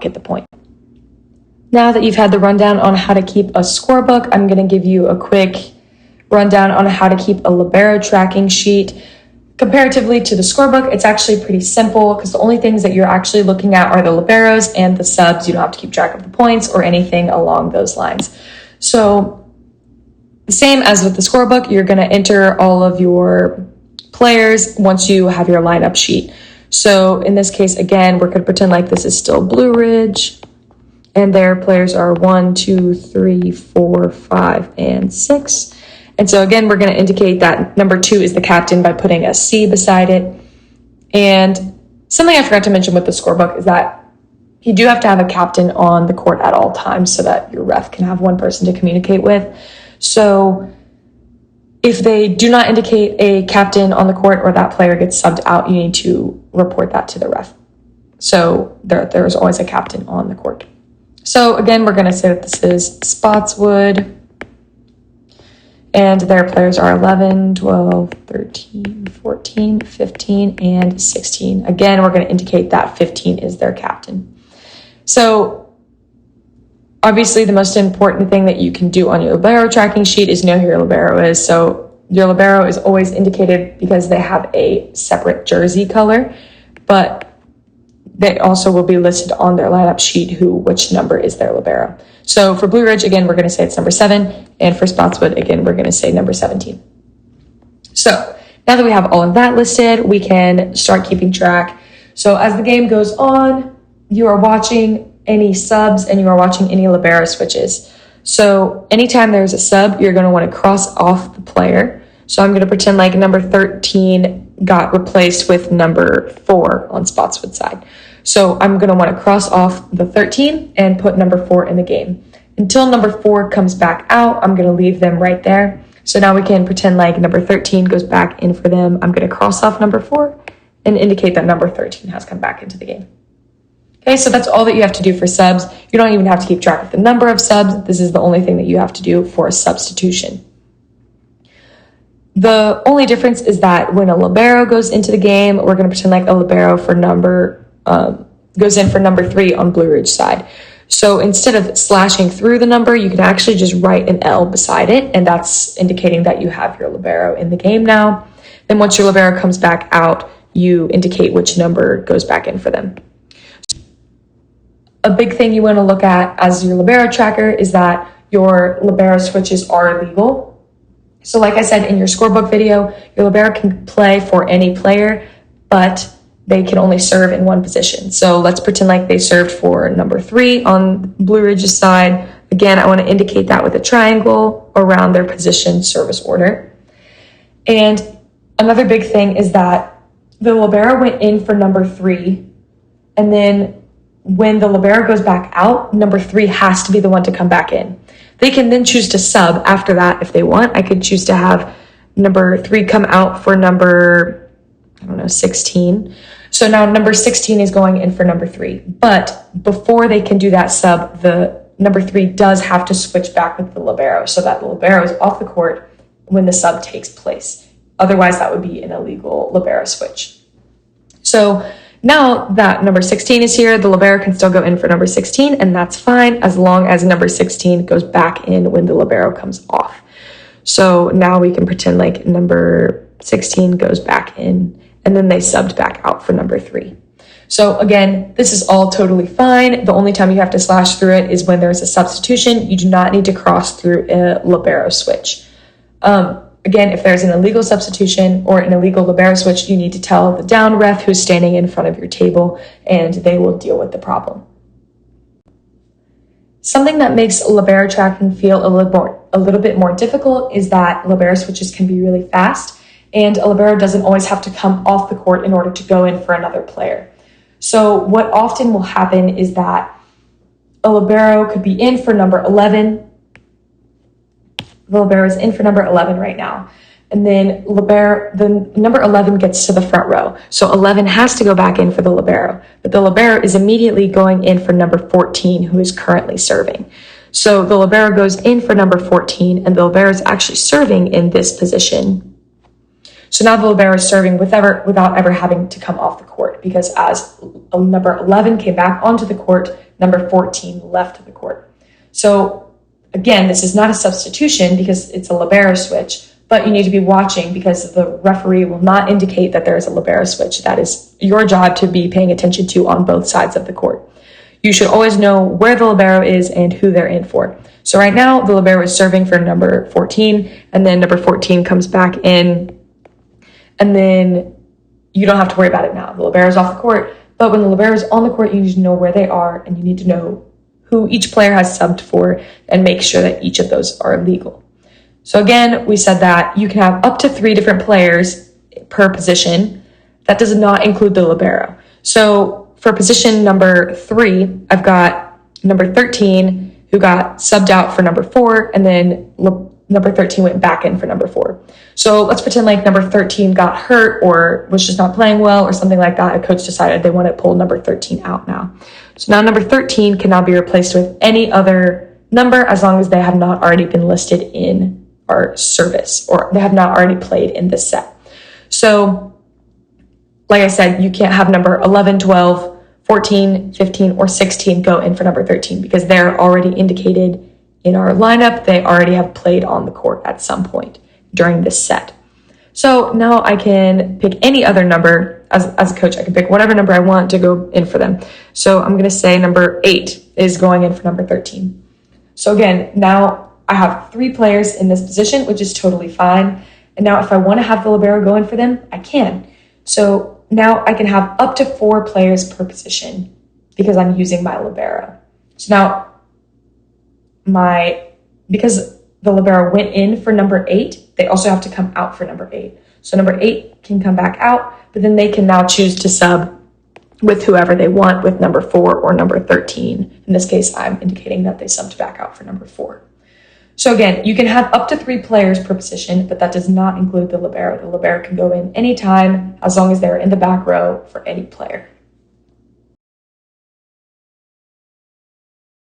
get the point. Now that you've had the rundown on how to keep a scorebook, I'm going to give you a quick rundown on how to keep a libero tracking sheet. Comparatively to the scorebook, it's actually pretty simple because the only things that you're actually looking at are the liberos and the subs. You don't have to keep track of the points or anything along those lines. So the same as with the scorebook, you're going to enter all of your players once you have your lineup sheet. So in this case, again, we're going to pretend like this is still Blue Ridge, and their players are 1, 2, 3, 4, 5, and 6. And so again, we're going to indicate that number 2 is the captain by putting a C beside it. And something I forgot to mention with the scorebook is that you do have to have a captain on the court at all times so that your ref can have one person to communicate with. So if they do not indicate a captain on the court or that player gets subbed out, you need to report that to the ref. So there's always a captain on the court. So again, we're going to say that this is Spotswood, and their players are 11, 12, 13, 14, 15, and 16. Again, we're going to indicate that 15 is their captain. So obviously the most important thing that you can do on your libero tracking sheet is know who your libero is. So your libero is always indicated because they have a separate jersey color, but they also will be listed on their lineup sheet which number is their libero. So for Blue Ridge, again, we're going to say it's number 7. And for Spotswood, again, we're going to say number 17. So now that we have all of that listed, we can start keeping track. So as the game goes on, you are watching any subs and you are watching any libero switches. So anytime there's a sub, you're going to want to cross off the player. So I'm going to pretend like number 13 got replaced with number 4 on Spotswood's side. So I'm going to want to cross off the 13 and put number 4 in the game. Until number 4 comes back out, I'm going to leave them right there. So now we can pretend like number 13 goes back in for them. I'm going to cross off number 4 and indicate that number 13 has come back into the game. Okay, so that's all that you have to do for subs. You don't even have to keep track of the number of subs. This is the only thing that you have to do for a substitution. The only difference is that when a libero goes into the game, we're going to pretend like a libero for goes in for number 3 on Blue Ridge side. So instead of slashing through the number, you can actually just write an L beside it, and that's indicating that you have your libero in the game now. Then once your libero comes back out, you indicate which number goes back in for them. A big thing you want to look at as your libero tracker is that your libero switches are legal. So like I said in your scorebook video, your libero can play for any player, but they can only serve in one position. So let's pretend like they served for number 3 on Blue Ridge's side. Again, I want to indicate that with a triangle around their position service order. And another big thing is that the libero went in for number 3, and then when the libero goes back out, number 3 has to be the one to come back in. They can then choose to sub after that if they want. I could choose to have number 3 come out for number, 16. So now number 16 is going in for number 3. But before they can do that sub, the number 3 does have to switch back with the libero so that the libero is off the court when the sub takes place. Otherwise, that would be an illegal libero switch. So now that number 16 is here, the libero can still go in for number 16, and that's fine as long as number 16 goes back in when the libero comes off. So now we can pretend like number 16 goes back in, and then they subbed back out for number 3. So again, this is all totally fine. The only time you have to slash through it is when there's a substitution. You do not need to cross through a libero switch. Again, if there's an illegal substitution or an illegal libero switch, you need to tell the down ref who's standing in front of your table, and they will deal with the problem. Something that makes libero tracking feel a little bit more difficult is that libero switches can be really fast, and a libero doesn't always have to come off the court in order to go in for another player. So what often will happen is that a libero could be in for number 11. The libero is in for number 11 right now. And then the number 11 gets to the front row. So 11 has to go back in for the libero. But the libero is immediately going in for number 14, who is currently serving. So the libero goes in for number 14, and the libero is actually serving in this position. So now the libero is serving without ever having to come off the court, because as number 11 came back onto the court, number 14 left the court. So again, this is not a substitution because it's a libero switch, but you need to be watching because the referee will not indicate that there is a libero switch. That is your job to be paying attention to on both sides of the court. You should always know where the libero is and who they're in for. So right now, the libero is serving for number 14, and then number 14 comes back in, and then you don't have to worry about it now. The libero is off the court, but when the libero is on the court, you need to know where they are, and you need to know who each player has subbed for, and make sure that each of those are legal. So again, we said that you can have up to 3 different players per position. That does not include the libero. So for position number 3, I've got number 13 who got subbed out for number 4, and then number 13 went back in for number 4. So let's pretend like number 13 got hurt or was just not playing well or something like that. A coach decided they want to pull number 13 out now. So now number 13 can now be replaced with any other number as long as they have not already been listed in our service or they have not already played in this set. So like I said, you can't have number 11, 12, 14, 15, or 16 go in for number 13 because they're already indicated in our lineup. They already have played on the court at some point during this set. So now I can pick any other number as a coach. I can pick whatever number I want to go in for them. So I'm going to say number 8 is going in for number 13. So again, now I have 3 players in this position, which is totally fine. And now if I want to have the libero go in for them, I can. So now I can have up to 4 players per position because I'm using my libero. So now because the libero went in for number 8, they also have to come out for number 8. So number 8 can come back out, but then they can now choose to sub with whoever they want with number 4 or number 13. In this case, I'm indicating that they subbed back out for number 4. So again, you can have up to 3 players per position, but that does not include the libero. The libero can go in anytime as long as they're in the back row for any player.